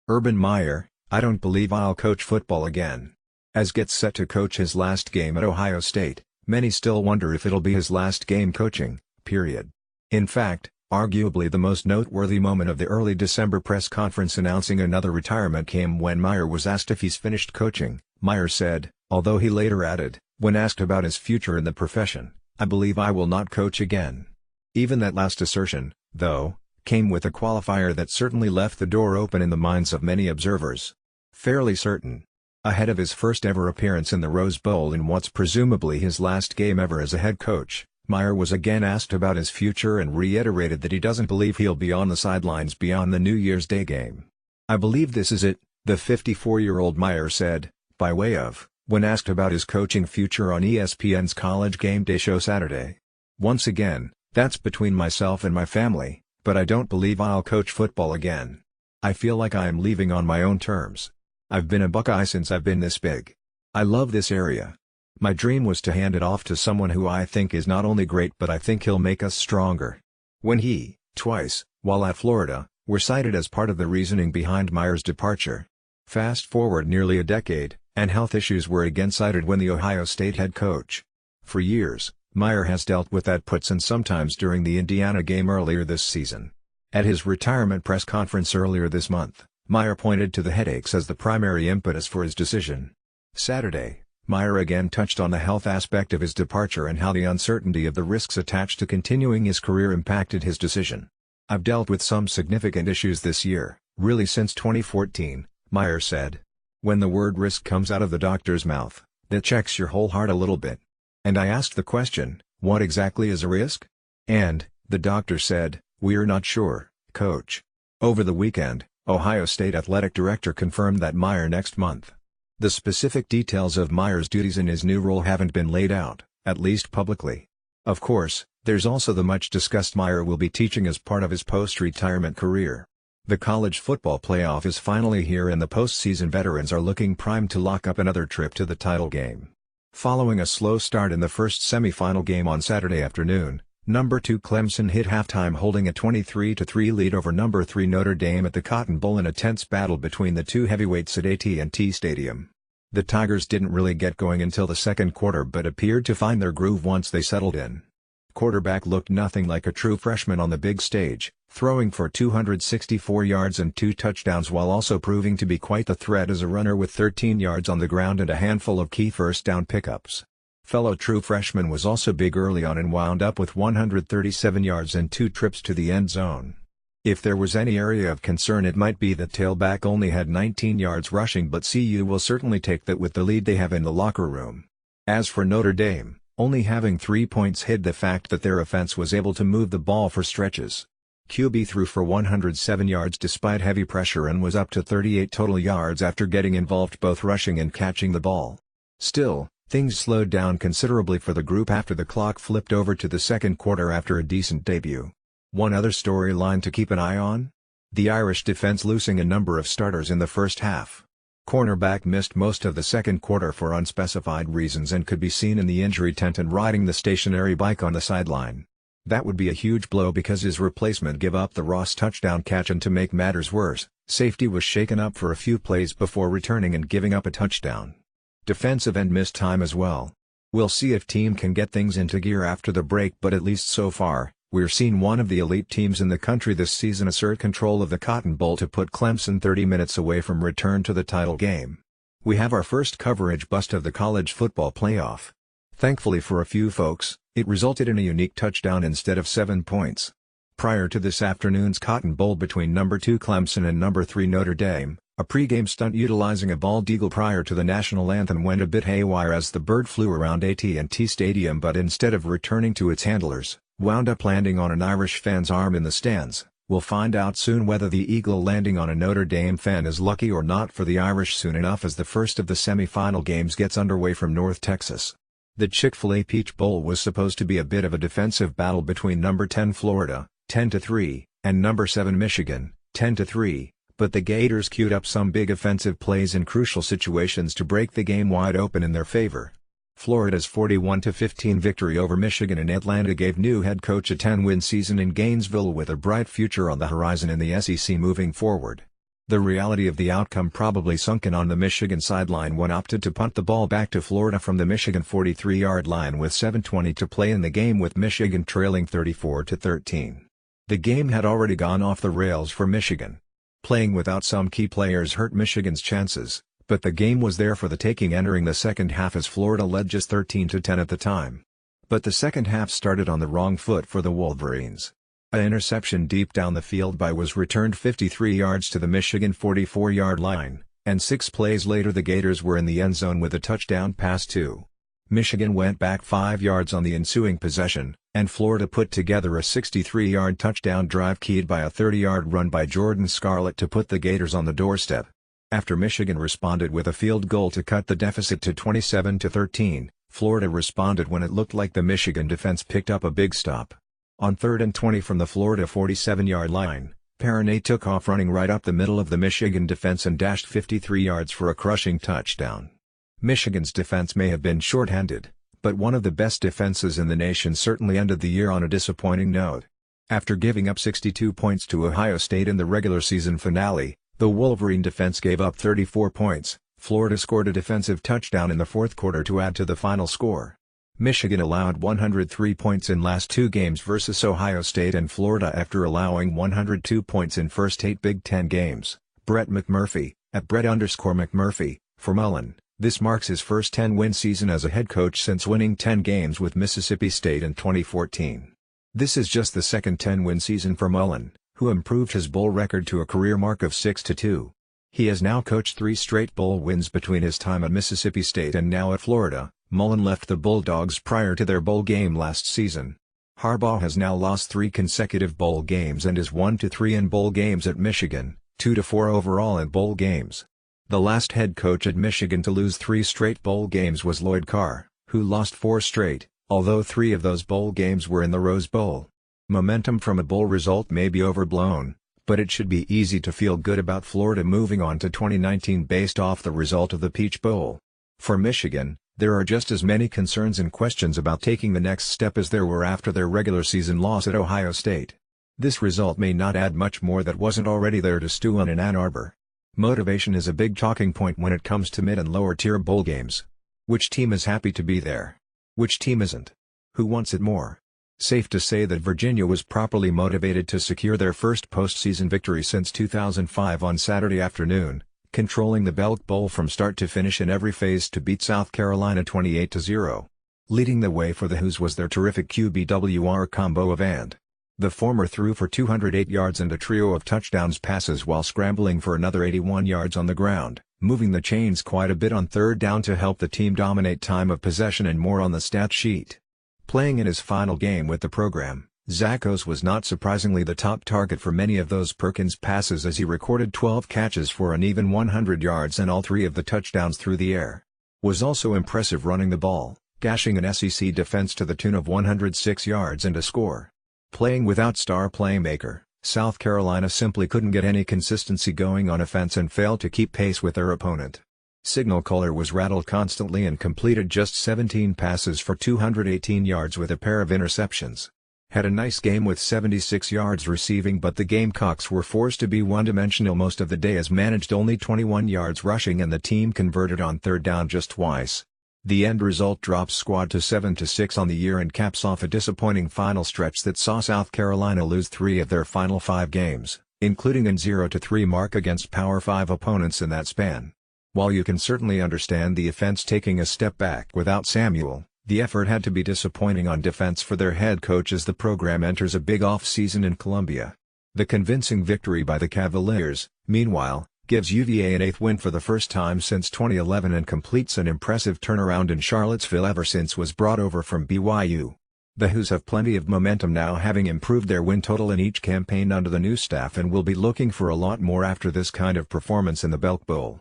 Urban Meyer, I don't believe I'll coach football again. As gets set to coach his last game at Ohio State, many still wonder if it'll be his last game coaching, period. In fact, arguably the most noteworthy moment of the early December press conference announcing another retirement came when Meyer was asked if he's finished coaching. Meyer said, although he later added, when asked about his future in the profession, I believe I will not coach again. Even that last assertion, though, came with a qualifier that certainly left the door open in the minds of many observers. Fairly certain. Ahead of his first ever appearance in the Rose Bowl in what's presumably his last game ever as a head coach, Meyer was again asked about his future and reiterated that he doesn't believe he'll be on the sidelines beyond the New Year's Day game. I believe this is it, the 54-year-old Meyer said, by way of, when asked about his coaching future on ESPN's College Game Day show Saturday. Once again, that's between myself and my family, but I don't believe I'll coach football again. I feel like I am leaving on my own terms. I've been a Buckeye since I've been this big. I love this area. My dream was to hand it off to someone who I think is not only great but I think he'll make us stronger. When he, twice, while at Florida, were cited as part of the reasoning behind Meyer's departure. Fast forward nearly a decade, and health issues were again cited when the Ohio State head coach. For years, Meyer has dealt with that puts and sometimes during the Indiana game earlier this season. At his retirement press conference earlier this month, Meyer pointed to the headaches as the primary impetus for his decision. Saturday, Meyer again touched on the health aspect of his departure and how the uncertainty of the risks attached to continuing his career impacted his decision. I've dealt with some significant issues this year, really since 2014, Meyer said. When the word risk comes out of the doctor's mouth, that checks your whole heart a little bit. And I asked the question, what exactly is a risk? And, the doctor said, we're not sure, coach. Over the weekend, Ohio State athletic director confirmed that Meyer next month. The specific details of Meyer's duties in his new role haven't been laid out, at least publicly. Of course, there's also the much-discussed Meyer will be teaching as part of his post-retirement career. The college football playoff is finally here and the postseason veterans are looking primed to lock up another trip to the title game. Following a slow start in the first semifinal game on Saturday afternoon, number 2 Clemson hit halftime holding a 23-3 lead over number 3 Notre Dame at the Cotton Bowl in a tense battle between the two heavyweights at AT&T Stadium. The Tigers didn't really get going until the second quarter but appeared to find their groove once they settled in. Quarterback looked nothing like a true freshman on the big stage, throwing for 264 yards and 2 touchdowns while also proving to be quite the threat as a runner with 13 yards on the ground and a handful of key first down pickups. Fellow true freshman was also big early on and wound up with 137 yards and 2 trips to the end zone. If there was any area of concern it might be that tailback only had 19 yards rushing but CU will certainly take that with the lead they have in the locker room. As for Notre Dame, only having 3 points hid the fact that their offense was able to move the ball for stretches. QB threw for 107 yards despite heavy pressure and was up to 38 total yards after getting involved both rushing and catching the ball. Still, things slowed down considerably for the group after the clock flipped over to the second quarter after a decent debut. One other storyline to keep an eye on? The Irish defense losing a number of starters in the first half. Cornerback missed most of the second quarter for unspecified reasons and could be seen in the injury tent and riding the stationary bike on the sideline. That would be a huge blow because his replacement gave up the Ross touchdown catch and to make matters worse, safety was shaken up for a few plays before returning and giving up a touchdown. Defensive end missed time as well. We'll see if team can get things into gear after the break but at least so far, we're seeing one of the elite teams in the country this season assert control of the Cotton Bowl to put Clemson 30 minutes away from return to the title game. We have our first coverage bust of the college football playoff. Thankfully for a few folks, it resulted in a unique touchdown instead of 7 points. Prior to this afternoon's Cotton Bowl between number 2 Clemson and number 3 Notre Dame, a pregame stunt utilizing a bald eagle prior to the national anthem went a bit haywire as the bird flew around AT&T Stadium but instead of returning to its handlers, wound up landing on an Irish fan's arm in the stands. We'll find out soon whether the eagle landing on a Notre Dame fan is lucky or not for the Irish soon enough as the first of the semi-final games gets underway from North Texas. The Chick-fil-A Peach Bowl was supposed to be a bit of a defensive battle between number 10 Florida, 10-3, and number 7 Michigan, 10-3, but the Gators queued up some big offensive plays in crucial situations to break the game wide open in their favor. Florida's 41-15 victory over Michigan in Atlanta gave new head coach a 10-win season in Gainesville with a bright future on the horizon in the SEC moving forward. The reality of the outcome probably sunk in on the Michigan sideline when opted to punt the ball back to Florida from the Michigan 43-yard line with 7:20 to play in the game with Michigan trailing 34-13. The game had already gone off the rails for Michigan. Playing without some key players hurt Michigan's chances, but the game was there for the taking entering the second half as Florida led just 13-10 at the time. But the second half started on the wrong foot for the Wolverines. An interception deep down the field was returned 53 yards to the Michigan 44-yard line, and 6 plays later the Gators were in the end zone with a touchdown pass too. Michigan went back 5 yards on the ensuing possession, and Florida put together a 63-yard touchdown drive keyed by a 30-yard run by Jordan Scarlett to put the Gators on the doorstep. After Michigan responded with a field goal to cut the deficit to 27-13, Florida responded when it looked like the Michigan defense picked up a big stop. On 3rd and 20 from the Florida 47-yard line, Perrinet took off running right up the middle of the Michigan defense and dashed 53 yards for a crushing touchdown. Michigan's defense may have been short-handed, but one of the best defenses in the nation certainly ended the year on a disappointing note. After giving up 62 points to Ohio State in the regular season finale, the Wolverine defense gave up 34 points. Florida scored a defensive touchdown in the fourth quarter to add to the final score. Michigan allowed 103 points in last 2 games versus Ohio State and Florida after allowing 102 points in first 8 Big Ten games. Brett McMurphy, at Brett_McMurphy, for Mullen, this marks his first 10-win season as a head coach since winning 10 games with Mississippi State in 2014. This is just the second 10-win season for Mullen, who improved his bowl record to a career mark of 6-2. He has now coached 3 straight bowl wins between his time at Mississippi State and now at Florida. Mullen left the Bulldogs prior to their bowl game last season. Harbaugh has now lost 3 consecutive bowl games and is 1-3 in bowl games at Michigan, 2-4 overall in bowl games. The last head coach at Michigan to lose 3 straight bowl games was Lloyd Carr, who lost 4 straight, although 3 of those bowl games were in the Rose Bowl. Momentum from a bowl result may be overblown, but it should be easy to feel good about Florida moving on to 2019 based off the result of the Peach Bowl. For Michigan, there are just as many concerns and questions about taking the next step as there were after their regular season loss at Ohio State. This result may not add much more that wasn't already there to stew on in Ann Arbor. Motivation is a big talking point when it comes to mid and lower tier bowl games. Which team is happy to be there? Which team isn't? Who wants it more? Safe to say that Virginia was properly motivated to secure their first postseason victory since 2005 on Saturday afternoon, controlling the Belk Bowl from start to finish in every phase to beat South Carolina 28-0. Leading the way for the Hoos was their terrific QB/WR combo of and. The former threw for 208 yards and a trio of touchdowns passes while scrambling for another 81 yards on the ground, moving the chains quite a bit on 3rd down to help the team dominate time of possession and more on the stat sheet. Playing in his final game with the program, Zachos was not surprisingly the top target for many of those Perkins passes as he recorded 12 catches for an even 100 yards and all 3 of the touchdowns through the air. Was also impressive running the ball, gashing an SEC defense to the tune of 106 yards and a score. Playing without star playmaker, South Carolina simply couldn't get any consistency going on offense and failed to keep pace with their opponent. Signal caller was rattled constantly and completed just 17 passes for 218 yards with a pair of interceptions. Had a nice game with 76 yards receiving, but the Gamecocks were forced to be one-dimensional most of the day as managed only 21 yards rushing and the team converted on 3rd down just twice. The end result drops squad to 7-6 on the year and caps off a disappointing final stretch that saw South Carolina lose 3 of their final 5 games, including an 0-3 mark against Power 5 opponents in that span. While you can certainly understand the offense taking a step back without Samuel, the effort had to be disappointing on defense for their head coach as the program enters a big off-season in Columbia. The convincing victory by the Cavaliers, meanwhile, gives UVA an 8th win for the first time since 2011 and completes an impressive turnaround in Charlottesville ever since was brought over from BYU. The Hoos have plenty of momentum now, having improved their win total in each campaign under the new staff, and will be looking for a lot more after this kind of performance in the Belk Bowl.